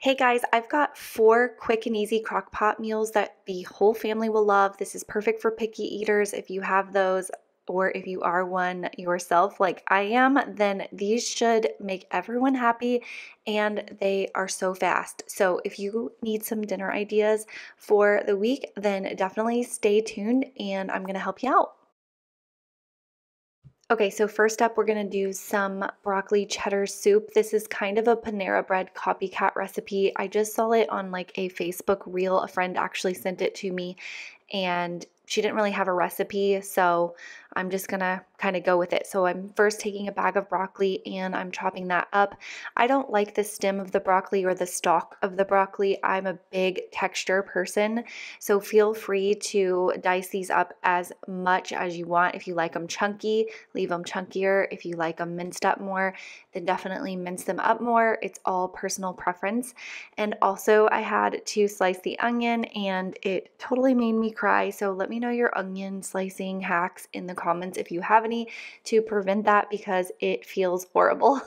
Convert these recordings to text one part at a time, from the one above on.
Hey guys, I've got 4 quick and easy crock pot meals that the whole family will love. This is perfect for picky eaters if you have those, or if you are one yourself like I am, then these should make everyone happy and they are so fast. So if you need some dinner ideas for the week, then definitely stay tuned and I'm going to help you out. Okay, so first up, we're gonna do some broccoli cheddar soup. This is kind of a Panera Bread copycat recipe. I just saw it on like a Facebook reel. A friend actually sent it to me and she didn't really have a recipe, so I'm just gonna kind of go with it. So I'm first taking a bag of broccoli and I'm chopping that up. I don't like the stem of the broccoli or the stalk of the broccoli. I'm a big texture person, so feel free to dice these up as much as you want. If you like them chunky, leave them chunkier. If you like them minced up more, then definitely mince them up more. It's all personal preference. And also I had to slice the onion and it totally made me cry. So let me know your onion slicing hacks in the comments if you have any to prevent that, because it feels horrible.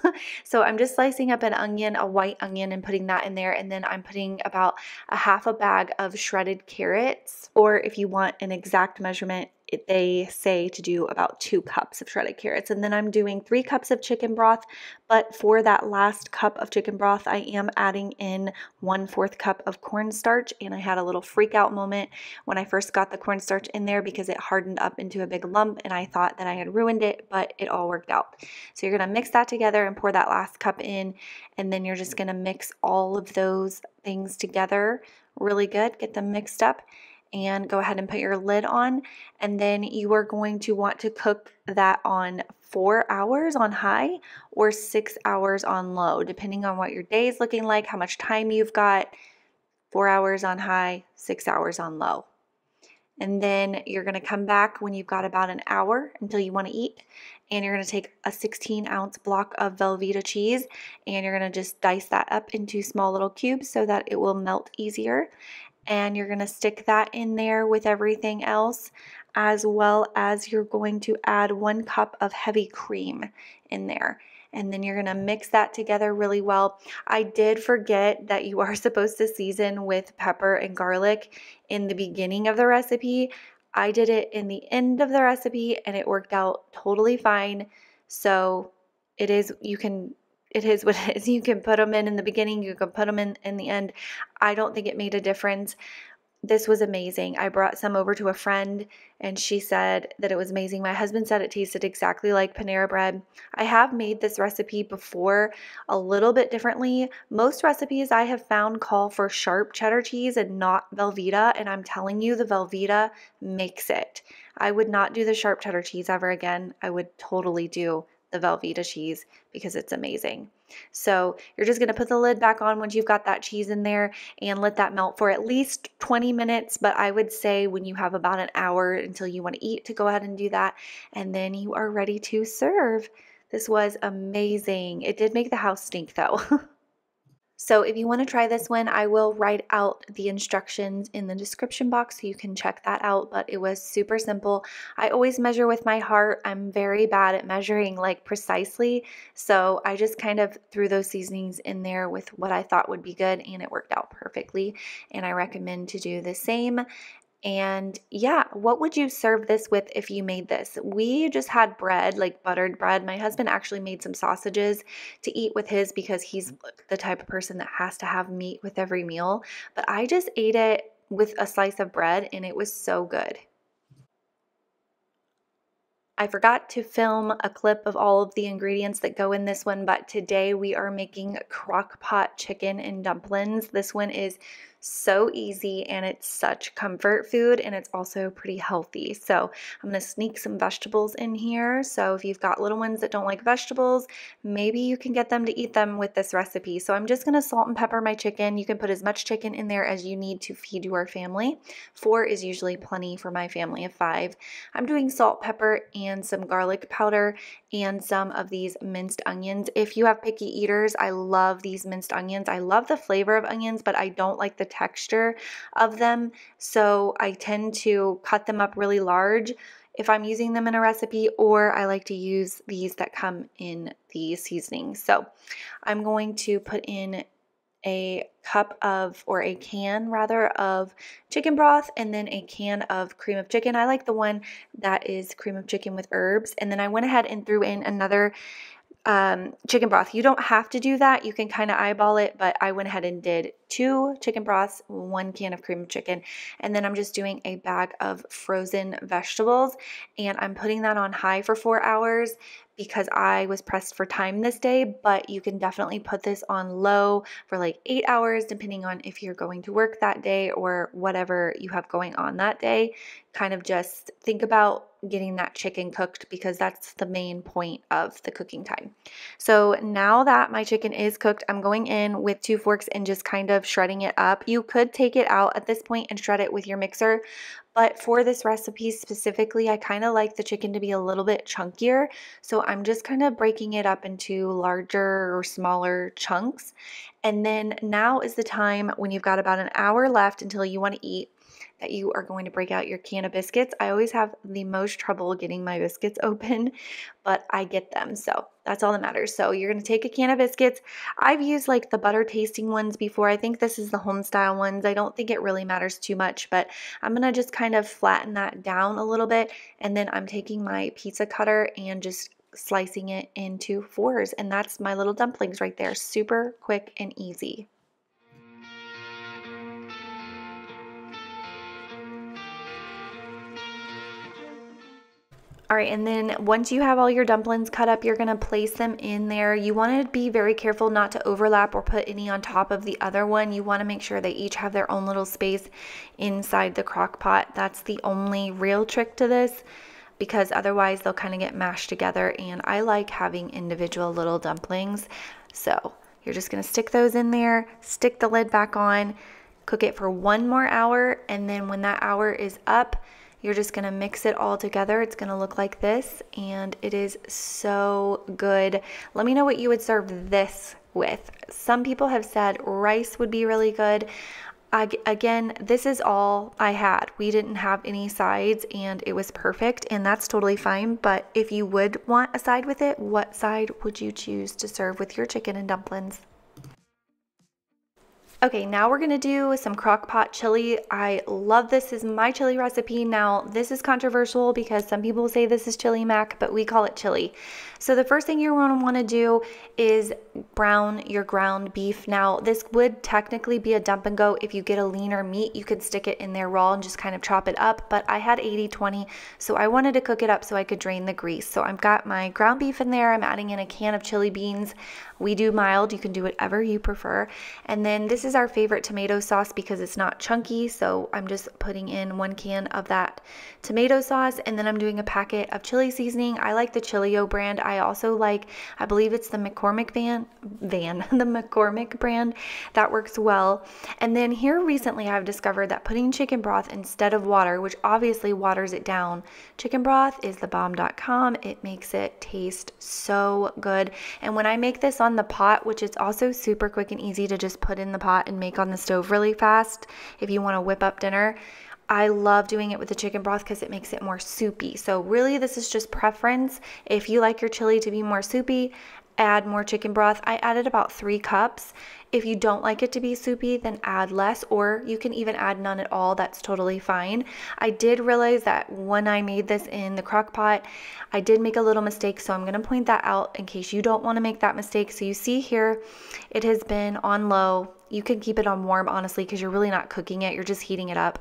So I'm just slicing up an onion, a white onion, and putting that in there. And then I'm putting about a half a bag of shredded carrots, or if you want an exact measurement, they say to do about 2 cups of shredded carrots. And then I'm doing 3 cups of chicken broth, but for that last cup of chicken broth, I am adding in 1/4 cup of cornstarch. And I had a little freak out moment when I first got the cornstarch in there because it hardened up into a big lump and I thought that I had ruined it, but it all worked out. So you're gonna mix that together and pour that last cup in, and then you're just gonna mix all of those things together really good, get them mixed up, and go ahead and put your lid on. And then you are going to want to cook that on 4 hours on high or 6 hours on low, depending on what your day is looking like, how much time you've got. 4 hours on high, 6 hours on low. And then you're going to come back when you've got about an hour until you want to eat. And you're going to take a 16-ounce block of Velveeta cheese and you're going to just dice that up into small little cubes so that it will melt easier. And you're going to stick that in there with everything else, as well as you're going to add 1 cup of heavy cream in there. And then you're going to mix that together really well. I did forget that you are supposed to season with pepper and garlic in the beginning of the recipe. I did it in the end of the recipe and it worked out totally fine. So it is what it is. You can put them in the beginning, you can put them in the end. I don't think it made a difference. This was amazing. I brought some over to a friend and she said that it was amazing. My husband said it tasted exactly like Panera Bread. I have made this recipe before a little bit differently. Most recipes I have found call for sharp cheddar cheese and not Velveeta, and I'm telling you, the Velveeta makes it. I would not do the sharp cheddar cheese ever again. I would totally do the Velveeta cheese because it's amazing. So you're just going to put the lid back on once you've got that cheese in there and let that melt for at least 20 minutes. But I would say when you have about an hour until you want to eat, to go ahead and do that. And then you are ready to serve. This was amazing. It did make the house stink though. So if you want to try this one, I will write out the instructions in the description box so you can check that out, but it was super simple. I always measure with my heart. I'm very bad at measuring like precisely, so I just kind of threw those seasonings in there with what I thought would be good and it worked out perfectly, and I recommend to do the same. And yeah, what would you serve this with if you made this? We just had bread, like buttered bread. My husband actually made some sausages to eat with his because he's the type of person that has to have meat with every meal. But I just ate it with a slice of bread and it was so good. I forgot to film a clip of all of the ingredients that go in this one, but today we are making crockpot chicken and dumplings. This one is so easy and it's such comfort food, and it's also pretty healthy. So I'm going to sneak some vegetables in here. So if you've got little ones that don't like vegetables, maybe you can get them to eat them with this recipe. So I'm just going to salt and pepper my chicken. You can put as much chicken in there as you need to feed your family. 4 is usually plenty for my family of 5. I'm doing salt, pepper, and some garlic powder and some of these minced onions. If you have picky eaters, I love these minced onions. I love the flavor of onions, but I don't like the texture of them. So I tend to cut them up really large if I'm using them in a recipe, or I like to use these that come in the seasonings. So I'm going to put in a cup of, or a can rather, of chicken broth, and then a can of cream of chicken. I like the one that is cream of chicken with herbs. And then I went ahead and threw in another chicken broth. You don't have to do that. You can kind of eyeball it, but I went ahead and did 2 chicken broths, 1 can of cream of chicken, and then I'm just doing a bag of frozen vegetables, and I'm putting that on high for 4 hours because I was pressed for time this day, but you can definitely put this on low for like 8 hours, depending on if you're going to work that day or whatever you have going on that day. Kind of just think about getting that chicken cooked because that's the main point of the cooking time. So now that my chicken is cooked, I'm going in with 2 forks and just kind of shredding it up. You could take it out at this point and shred it with your mixer, but for this recipe specifically, I kind of like the chicken to be a little bit chunkier. So I'm just kind of breaking it up into larger or smaller chunks. And then now is the time when you've got about an hour left until you want to eat, that you are going to break out your can of biscuits. I always have the most trouble getting my biscuits open, but I get them, so that's all that matters. So you're going to take a can of biscuits. I've used like the butter tasting ones before. I think this is the home style ones. I don't think it really matters too much, but I'm going to just kind of flatten that down a little bit, and then I'm taking my pizza cutter and just slicing it into 4s, and that's my little dumplings right there. Super quick and easy. All right, and then once you have all your dumplings cut up, you're going to place them in there. You want to be very careful not to overlap or put any on top of the other one. You want to make sure they each have their own little space inside the crock pot. That's the only real trick to this, because otherwise they'll kind of get mashed together, and I like having individual little dumplings. So you're just going to stick those in there, stick the lid back on, cook it for 1 more hour, and then when that hour is up, you're just going to mix it all together. It's going to look like this, and it is so good. Let me know what you would serve this with. Some people have said rice would be really good. Again, this is all I had. We didn't have any sides, and it was perfect, and that's totally fine. But if you would want a side with it, what side would you choose to serve with your chicken and dumplings? Okay, now we're gonna do some Crockpot chili. I love this. This is my chili recipe. Now, this is controversial because some people say this is chili mac, but we call it chili. So the first thing you're gonna wanna do is brown your ground beef. Now, this would technically be a dump and go. If you get a leaner meat, you could stick it in there raw and just kind of chop it up, but I had 80-20, so I wanted to cook it up so I could drain the grease. So I've got my ground beef in there. I'm adding in a can of chili beans. We do mild. You can do whatever you prefer. And then this is our favorite tomato sauce because it's not chunky, so I'm just putting in 1 can of that tomato sauce, and then I'm doing a packet of chili seasoning. I like the Chilio brand. I also like, I believe it's the McCormick the McCormick brand. That works well. And then here recently I've discovered that putting chicken broth instead of water, which obviously waters it down, chicken broth is thebomb.com. It makes it taste so good. And when I make this on the pot, which is also super quick and easy to just put in the pot and make on the stove really fast if you want to whip up dinner, I love doing it with the chicken broth because it makes it more soupy. So really this is just preference. If you like your chili to be more soupy, add more chicken broth. I added about 3 cups. If you don't like it to be soupy, then add less, or you can even add none at all. That's totally fine. I did realize that when I made this in the crock pot, I did make a little mistake, so I'm going to point that out in case you don't want to make that mistake. So you see here, it has been on low. You can keep it on warm, honestly, because you're really not cooking it. You're just heating it up.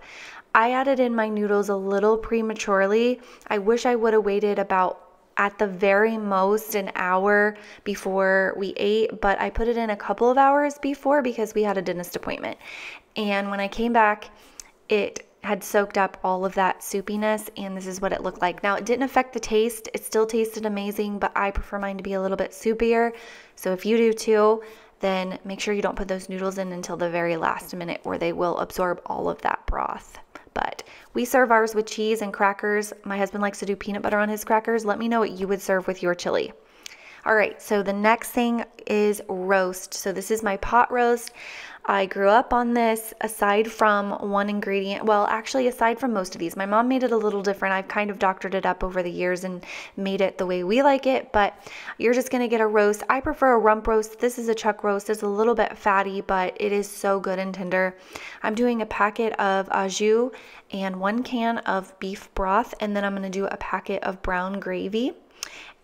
I added in my noodles a little prematurely. I wish I would have waited about at the very most an hour before we ate, but I put it in a couple of hours before because we had a dentist appointment. And when I came back, it had soaked up all of that soupiness, and this is what it looked like. Now, it didn't affect the taste. It still tasted amazing, but I prefer mine to be a little bit soupier. So if you do too, then make sure you don't put those noodles in until the very last minute, or they will absorb all of that broth. But we serve ours with cheese and crackers. My husband likes to do peanut butter on his crackers. Let me know what you would serve with your chili. All right, so the next thing is roast. So this is my pot roast. I grew up on this aside from one ingredient. Well, actually, aside from most of these. My mom made it a little different. I've kind of doctored it up over the years and made it the way we like it, but you're just going to get a roast. I prefer a rump roast. This is a chuck roast. It's a little bit fatty, but it is so good and tender. I'm doing a packet of au jus and 1 can of beef broth, and then I'm going to do a packet of brown gravy.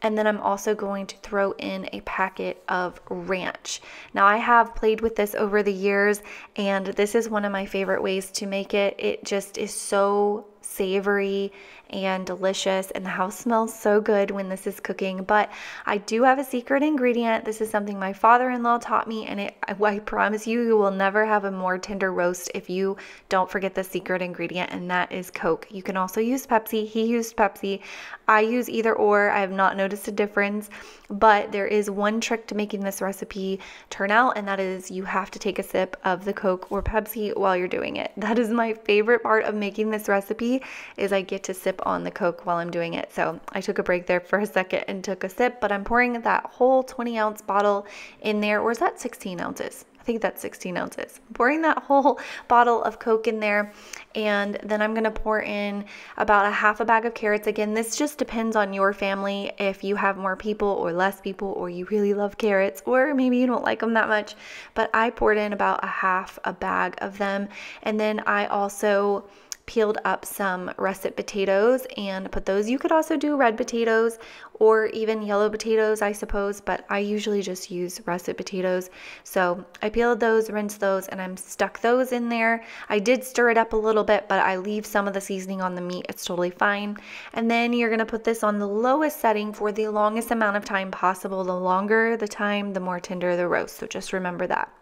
And then I'm also going to throw in a packet of ranch. Now I have played with this over the years, and this is one of my favorite ways to make it. It just is so savory and delicious, and the house smells so good when this is cooking. But I do have a secret ingredient. This is something my father-in-law taught me, and I promise you, you will never have a more tender roast if you don't forget the secret ingredient, and that is Coke. You can also use Pepsi. He used Pepsi. I use either or. I have not noticed a difference, but there is one trick to making this recipe turn out, and that is you have to take a sip of the Coke or Pepsi while you're doing it. That is my favorite part of making this recipe, is I get to sip on the Coke while I'm doing it. So I took a break there for a second and took a sip, but I'm pouring that whole 20-ounce bottle in there. Or is that 16 ounces? I think that's 16 ounces. I'm pouring that whole bottle of Coke in there, and then I'm going to pour in about a half a bag of carrots. Again, this just depends on your family, if you have more people or less people, or you really love carrots, or maybe you don't like them that much. But I poured in about a half a bag of them, and then I also peeled up some russet potatoes and put those. You could also do red potatoes or even yellow potatoes, I suppose, but I usually just use russet potatoes. So I peeled those, rinsed those, and I'm stuck those in there. I did stir it up a little bit, but I leave some of the seasoning on the meat. It's totally fine. And then you're going to put this on the lowest setting for the longest amount of time possible. The longer the time, the more tender the roast. So just remember that.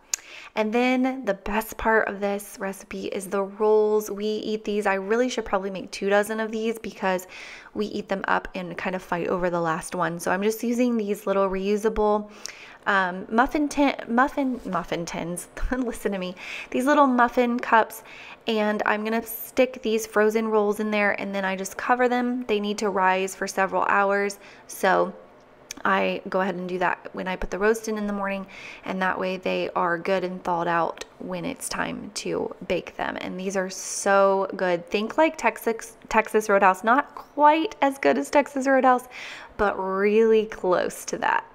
And then the best part of this recipe is the rolls. We eat these. I really should probably make 2 dozen of these because we eat them up and kind of fight over the last one. So I'm just using these little reusable muffin tins. Listen to me. These little muffin cups, and I'm going to stick these frozen rolls in there, and then I just cover them. They need to rise for several hours. So I go ahead and do that when I put the roast in the morning, and that way they are good and thawed out when it's time to bake them. And these are so good. Think like Texas Roadhouse. Not quite as good as Texas Roadhouse, but really close to that.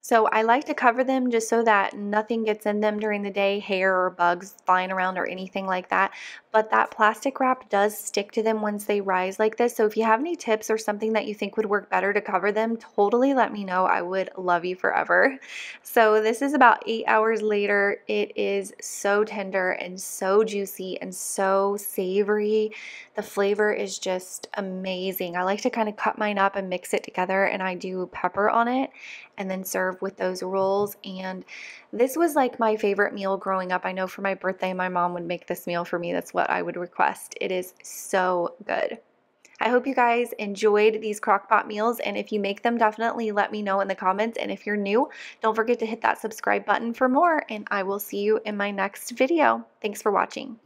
So I like to cover them just so that nothing gets in them during the day, hair or bugs flying around or anything like that. But that plastic wrap does stick to them once they rise like this. So if you have any tips or something that you think would work better to cover them, totally let me know. I would love you forever. So this is about 8 hours later. It is so tender and so juicy and so savory. The flavor is just amazing. I like to kind of cut mine up and mix it together, and I do pepper on it and then serve with those rolls. And this was like my favorite meal growing up. I know for my birthday, my mom would make this meal for me. That's what I would request. It is so good. I hope you guys enjoyed these crockpot meals, and if you make them, definitely let me know in the comments. And if you're new, don't forget to hit that subscribe button for more, and I will see you in my next video. Thanks for watching.